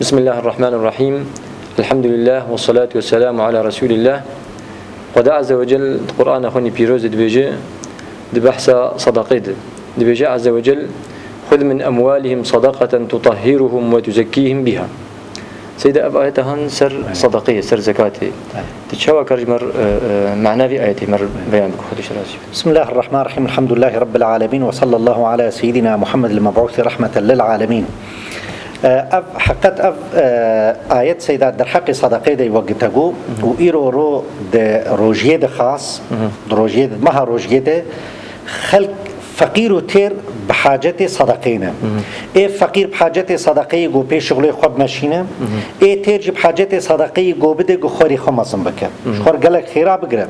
بسم الله الرحمن الرحيم. الحمد لله والصلاة والسلام على رسول الله. قد عز وجل القرآن أخوني بيروز دبيجي دبحث صدقيد دبيجي عز وجل خذ من أموالهم صدقة تطهرهم وتزكيهم بها. سيدة آياتهن سر صدقية سر زكاتي تتشوى كرجمر معنى في آياتي مر بيان بكخدش راسي. بسم الله الرحمن الرحيم. الحمد لله رب العالمين وصلى الله على سيدنا محمد المبعوث رحمة للعالمين. حقت آيات سيدة در حق صدقه دي وقتگو و إيرو رو ده روجيه ده خاص روجيه ده مها روجيه ده خلق فقير و تير بحاجة صدقينا اي فقير بحاجة صدقي جو بي شغله خود ماشينه اي تير بحاجة صدقي جو بده جو خوري خمسن بك خور قالك خيرا بقرا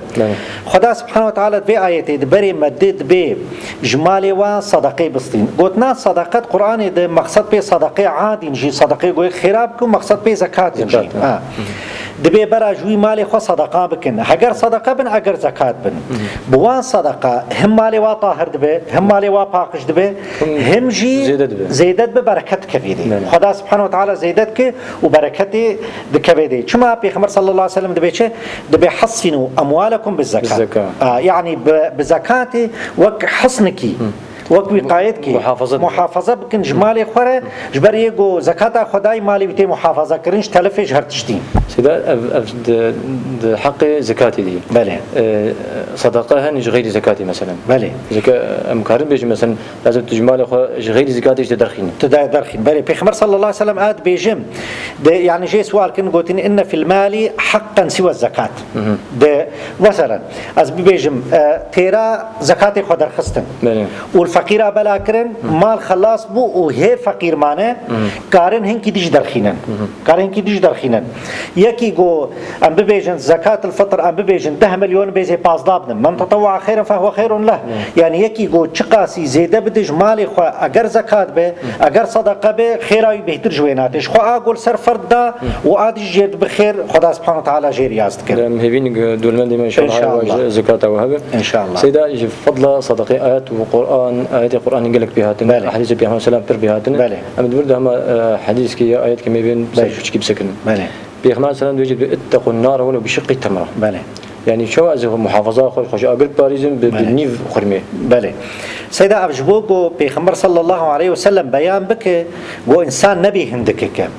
خدا سبحانه وتعالى في آياتي بري مدد به جمالي و صدقي بسطين قلتنا صدقات قرآن ده مقصد به صدقي عادي نجي صدقي جو خيرا بكم مقصد به زكاة نجي دبي برا جوي مالي خو صدقه بكن اگر صدقه بن اگر زکات بن بوان صدقه هم مالي وا طاهر دبي هم مالي وا پاکش دبي هم جي زيدت ببركت كفيدي خدا سبحانه وتعالى زيدت ك وبركت بكفيدي كما پیغمبر صلى الله عليه وسلم دبي چه دبي حصنوا اموالكم بالزكاه يعني بزكاه وك حصنكي وقت وقایت کی محافظه بکن جمالی خوره جبر یگو زکات خدای مالی بیت محافظه کرنش تلفش هر تشتین سيدا حق زكاتي دي بله صدقها نج غير زكاتي مثلا بله زكاة مقارن بيجي مثلا لازم تجمال غير زكاتي تدرخين بله پیغمبر صلى الله عليه وسلم آد بيجم يعني جي سؤال كن قلتين إن في المال حقا سوى الزكاة ده مثلا از بيجم تيرا زكاتي خدر خستن والفقيرة بلا كرن مال خلاص بو وهي فقير مانه كارن هنكي ديش درخينن كارن هنكي ديش درخينن يكي جو ام ببيجن زكاة الفطر ام ببيجن 10 مليون بيزي باز دابن من تطوع خيرا فهو خير له يعني يكي جو چقاسي زيده بدج مالي خو اگر زكاة به اگر صدقه به خيراي بهتر جويناتش خو اقول سر فرد دا وادي جيد بخير خدا سبحانه وتعالى جير يازد كر مهبين دولمن دي ان شاء الله زكاة وهبه ان شاء الله سيدا يجي فضل صدقه ايات وقران ايات القران قال لك بهاتن احاديث بيها سلام تر بهاتن ام دبر ده حديث كي ايات كما بين بشكي بسكن بله بيغمان سلام يجب اتقوا النار ولو بشق التمرة بله يعني شو أزه محافظة خوش أقل باريزم بالنيف خرمي بله سيدا أبجبوكو بيغمبر صلى الله عليه وسلم بيان بك جو إنسان نبي هندك كم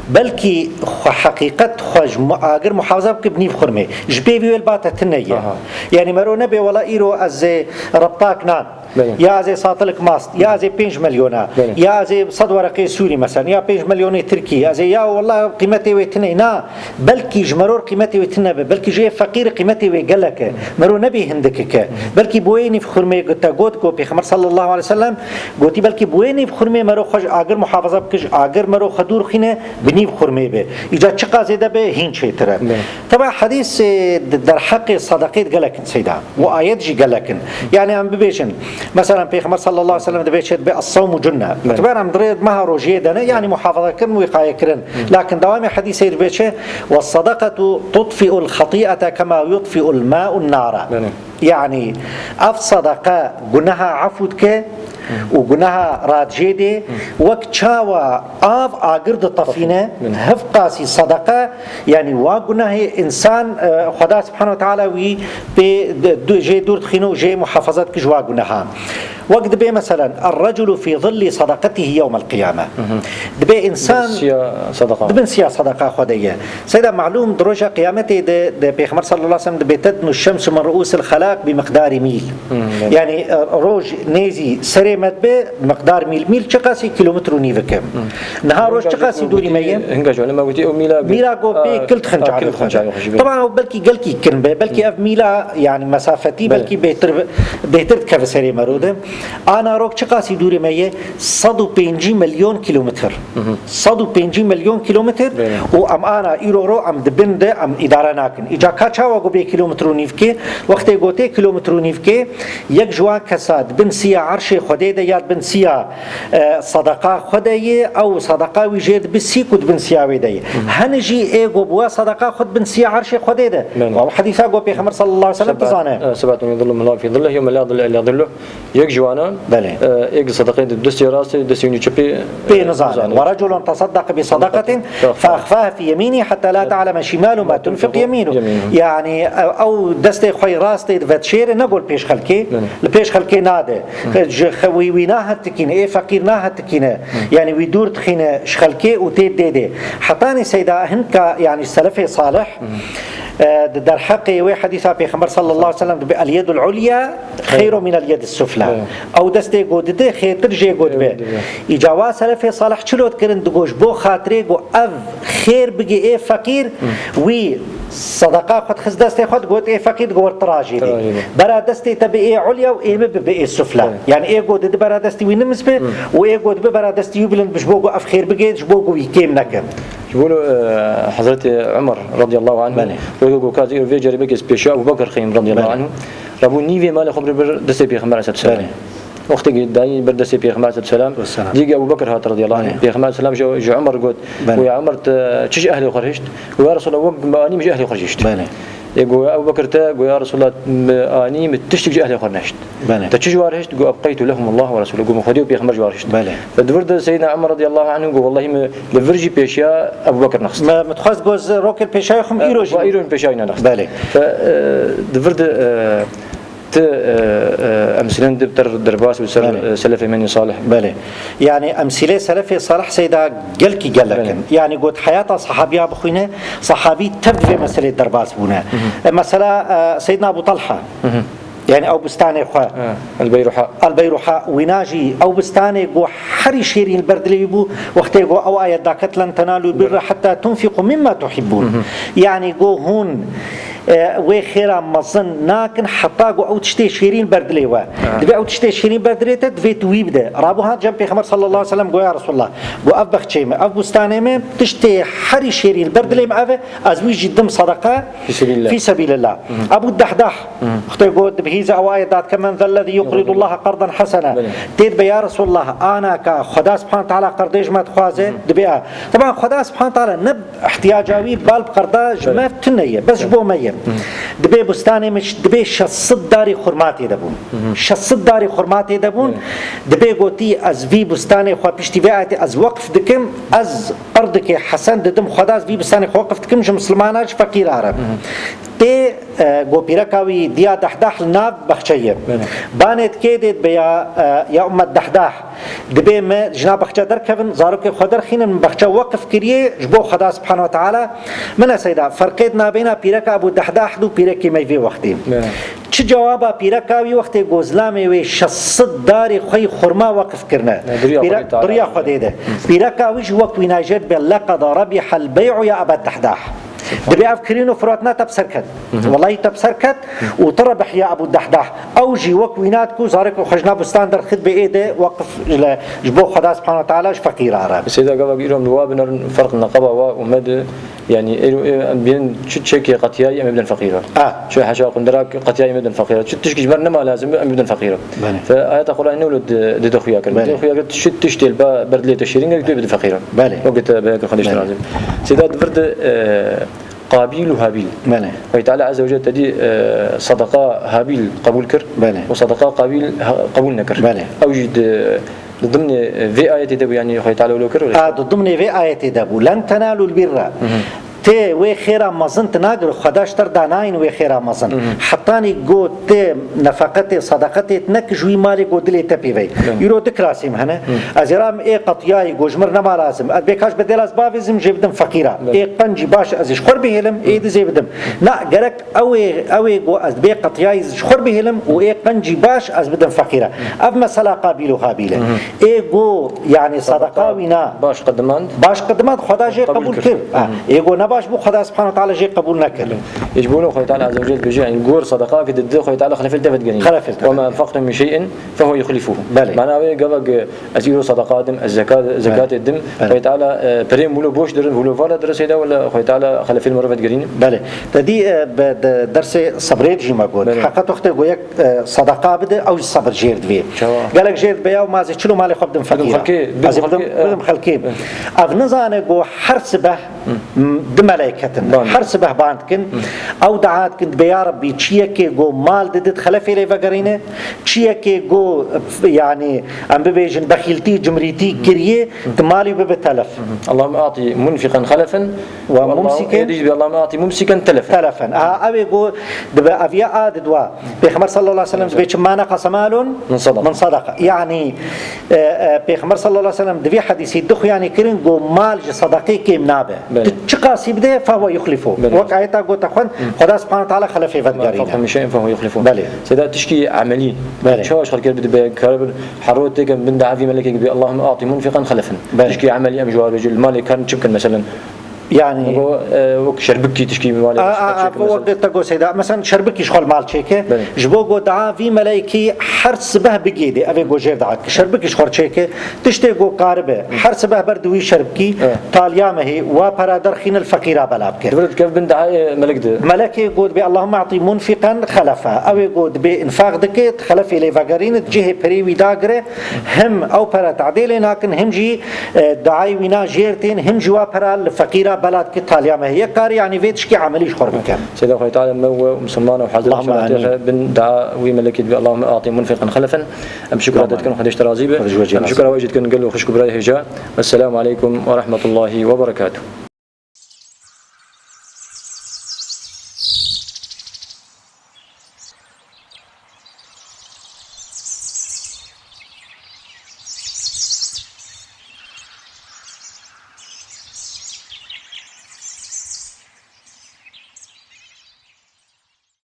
بلكي حقيقة خوش أقل محافظة بك بنيف خرمي جبي بيوال باتا تنية يعني مرو نبي ولا إيرو أز ربطاك نان يا زي ساطلك ماست يا زي 5 مليون يا زي صد ورقي سوري مثلا يا 5 مليون تركي يا زي يا والله قيمتي ويتنا بلكي جمرور قيمتي ويتنا بلكي جاي فقير قيمتي ويقلك مرو نبي هندك بلكي بويني فخرمي قلت كو بيغمبر صلى الله عليه وسلم قلت بلكي بويني فخرمي مرو خج اگر محافظه بكج اگر مرو خدور خينه بني فخرمي به اجا چقا زيده به هين شي ترى طبعا حديث در حق صدقيت قالك سيدا وايات جي قالك يعني ام بيجن مثلا بيغمبر صلى الله عليه وسلم دبيشت بالصوم جنة تبارا مدريد ما روجيه دنا يعني محافظه كرن وقايه كرن لكن دوام حديث دبيشه والصدقه تطفئ الخطيئه كما يطفئ الماء النار يعني صدقه جنها عفوتك وجنها رادجيدي وكشاوا آف آجرد طفينة هف قاسي صدقة يعني وجنها إنسان خدا سبحانه وتعالى وي جي دور تخينو جي محافظات كجوا جنها وقت بي مثلا الرجل في ظل صدقته يوم القيامة دبي إنسان دبن سيا صدقة خدية سيدا معلوم دروجة قيامته ده بيغمبر صلى الله عليه وسلم دبي تدنو الشمس من رؤوس الخلاق بمقدار ميل يعني روج نيزي سري مدبه مقدار ميل چقاسي كيلومتر ونيف كم نهار روج چقاسي دوري مية هنگاجو لما قلتي او ميلا جو بي كل خنجار طبعا بلكي قلكي كن بلكي اف ميلا يعني مسافتي بلكي بهتر كف سري مرود انا روك چقاسي دوري مية 150 مليون كيلومتر 150 مليون كيلومتر وام انا ايرو ام دبند ام اداره ناكن اجا كاچا وگو بي كيلومتر ونيف كي وقت گوتي كيلومتر ونيف كي يك جوان كساد بن سيا عرش خدي ده ياد بن سيا صدقه خدي او صدقه وجد بسي كد بن سيا ويدي هنجي ايغو بوا صدقه خد بن سيا عرش خدي ده او حديثه گو پیغمبر صلى الله عليه وسلم تزانه سبعه يظلهم الله في ظله يوم لا ظل الا ظله يك جوان وانه بله ايج صدقه دستي راسي دستي شبي نزان ورجل تصدق بصدقة فأخفاها في يمينه حتى لا تعلم شماله ما تنفق يمينه يعني أو دستي خوي راستي دفتشير نقول بيش خلكي البيش خلكي ناده ويناها تكينه ايه فقير ناها تكينه يعني ويدور تخينه شخلكي وتيد ديدي حطاني سيدا هنك يعني السلفي صالح در حقي وحديث پیغمبر صلى الله عليه وسلم اليد العليا خير من اليد السفلى او دستي قود ده خير ترجي قود به اجاوا سلفي صالح چلوت کرن دگوش بو خاطري گو اف خير بگي ايه فقير وي صدقه خد خز دستي خد قود ايه فقير گور تراجي برا دستي تبي ايه عليا وايه بي السفلى يعني ايه قود ده برا دستي وينمس به وايه قود برا دستي يبلن بجبوغو اف خير بگي جبوغو يكيم نكم يقولوا حضرت عمر رضي الله عنه ويقولوا كازير في جربك بيشا أبو بكر خيم رضي الله عنه ربو نيفي مال خبر بردسي بيغمبر عليه السلام وقت داي بردسي بيغمبر عليه السلام ديجي أبو بكر هات رضي الله عنه بيغمبر عليه السلام جو عمر قلت ويا عمر تشج أهلي خرجت ويا رسول الله ما أني مش أهلي خرجت يقول أبو بكر تا يا رسول الله أني متشتج أهلي خرجت تشج وارهشت جو أبقيت لهم الله ورسوله جو مخديو بيغمبر جوارهشت فدورد سيدنا عمر رضي الله عنه جو والله ما لفرجي بيشيا أبو بكر نخست ما متخاص جوز روكل بيشيا خم إيرون بيشيا نخست فدورد أمثلة دبتر درباس وسر سلفي مني صالح يعني أمثلة سلفي صالح سيدا قلكي قلكن يعني قلت حياة صحابيها بخوينة صحابي تبدي مسألة درباس بونا مثلا سيدنا أبو طلحة يعني أو بستاني خوا البيروحاء وناجي أو بستاني جو حري شيرين البرد اللي يبو وقتي جو أو آيات داكت لن تنالوا البر حتى تنفقوا مما تحبون يعني جو هون وخيرا مظن ناكن حتى جو أو تشتي شيرين البرد اللي هو دبي أو تشتي شيرين البرد اللي تدفيت ويبدا رابوها جنب پیغمبر صلى الله عليه وسلم جو يا رسول الله جو أفبخ شيء ما أف بستاني ما تشتي حري شيرين البرد اللي معه أزويج جدم صدقة في سبيل الله أبو الدحداح وقتي جو هيزا أو آيات كمان ذا الذي يقرض الله قرضا حسنا تيد يا رسول الله أنا كخدا سبحانه وتعالى قرضيج ما تخوازه دبيها طبعا خدا سبحانه وتعالى نب احتياجاوي بالب قرضاج ما تنية بس جبو ميم دبي بستاني مش دبي شصد داري خرماتي دبون شصد داري خرماتي دبون دبي قوتي از في بستاني خوا بيشتي فياتي از وقف دكم از قرضك حسن ددم خدا في بستاني خوا وقف دكم جو مسلماناج فقير عرب تي گو پیرکاوی دیا دحداح لناب بخشیه بانت کېدید بیا یا امت دحداح دبی ما جناب بخشا در کفن زارک خدر خین من بخشا وقف کریه جبو خدا سبحانه وتعالى من سیدا فرقید نابینا پیرکا ابو دحداح دو پیرکی میوی وقتی چه جوابا پیرکاوی وقتی گوزلامی وی شصد داری خوی خرما وقف کرنه دریا خدیده پیرکاویش وقت ویناجد بلقد ربح البيع يا ابا الدحداح دبي أفكرينه فراتنا تبسركت والله تبسركت وتربح يا أبو الدحداح أوجي وكويناتكو زارك وخجنا بستاندر خد بإيده وقف جبو خدا سبحانه وتعالى فقير عرب سيدا قبل بيرهم نوابنا فرق النقابة ومد يعني بين شتشكي قتياي أم ابن فقيرة شو حاشا قندراك قتياي أم ابن فقيرة شتشكي جبرنا ما لازم أم ابن فقيرة فآيات أقول أنه ولد دخويا كرم دخويا قلت شتشتيل بردلية تشيرين قلت ابن فقيرة وقت بهاك الخليج لازم سيدا فرد قابيل وهابيل وتعالى عز وجل تدي صدقة هابيل قبول كر وصدقة قابيل قبول نكر أوجد ضمن في آية دبو يعني خوي تعالى ولو كر ضمن في آية دبو لن تنالوا البر تي وي خيرا مزن تناقر خداش تر داناين وي خيرا مزن حطاني قو تي نفقتي صدقتي تنكجوي مالي قو دلي تبيوي يرو تكراسيم هنا ازيرام اي قطياي قوجمر نما لازم بيكاش بدل اسبابزم جبدم فقيرا اي قنجي باش ازيش خور بهلم اي دزي بدم لا جرك اوي قو از بي قطياي خور بهلم واي قنجي باش از بدم فقيرا اب مساله قابيل وهابيل اي قو يعني صدقاوينا باش قدمات خدا جي قبول كر اي قو باش بو خدا سبحانه وتعالى جي قبول نكر يجبونه خوي تعالى عز وجل بيجي يعني قور صدقاء في ضد خوي تعالى خلف التفت جنين وما انفقتم من شيء فهو يخلفه معناه قبل ازيرو صدقات زكاه الدم خوي تعالى بريم ولو بوش درن ولو فالا درس هذا ولا خوي تعالى خلف المرفت جنين بله تدي درس صبريت جي ما قول حقيقه اختي قويك صدقه بده او صبر جيرد بي قالك جيرد بيا وما زي شنو مالي خدم فقير بدم خلكي افنزانه قو حرسبه د ملائكتن حرس به باند كن او دعات كنت بيا ربي تشيكي جو مال دد خلف لي فقرينه تشيكي جو يعني ام بيجن بخيلتي جمريتي كريه تمالي بتلف اللهم اعطي منفقا خلفا وممسكا اللهم اعطي ممسكا تلفا ابي جو دبا افيا ادوا بيغمر صلى الله عليه وسلم بيش ما نقص مال من صدقه يعني بيغمر صلى الله عليه وسلم دبي حديث يدخ يعني كرين جو مال صدقي كي منابه تشقاسي بده فهو يخلفه وقعيتا قلت اخوان خدا سبحانه وتعالى خلفه فدغري من شيء فهو يخلفه بله سيدا تشكي عملي شو اشغل كده بده كرب حروتك من دعاء ملكك اللهم اعطي منفقا خلفا تشكي عملي ام جوار رجل مالك كان شبكن مثلا يعني وك شربكي تشكي مالك وقت تقول سيدا مثلا شربكي شغل مال تشيكه جبوغو دعاء في ملائكي حرس به بقيدي ابي جو جير دعاء شربكي شغل تشيكه تشتيغو قاربه حرس به بردوي شربكي طاليامه هي وبرادر خين الفقيره بلابك دبرت كيف بن دعاء ملكي قود بي اللهم اعطي منفقا خلفا ابي قود بي انفاق دكت خلفي لي فقرين جهه بريوي داغره هم او برا تعديل لكن هم جي دعاء وينا جيرتين هم جوا برا الفقيره بلاد كتاليا ما هي كار يعني فيتش كي عملي شخور بكم سيدنا الله تعالى مسلمان وحاضر بن دعاء وملكت اللهم اعطي منفقا خلفا ام شكرا دتكن خديش ترازيبه ام شكرا واجد كن قال له خشكو براي هجا السلام عليكم ورحمه الله وبركاته.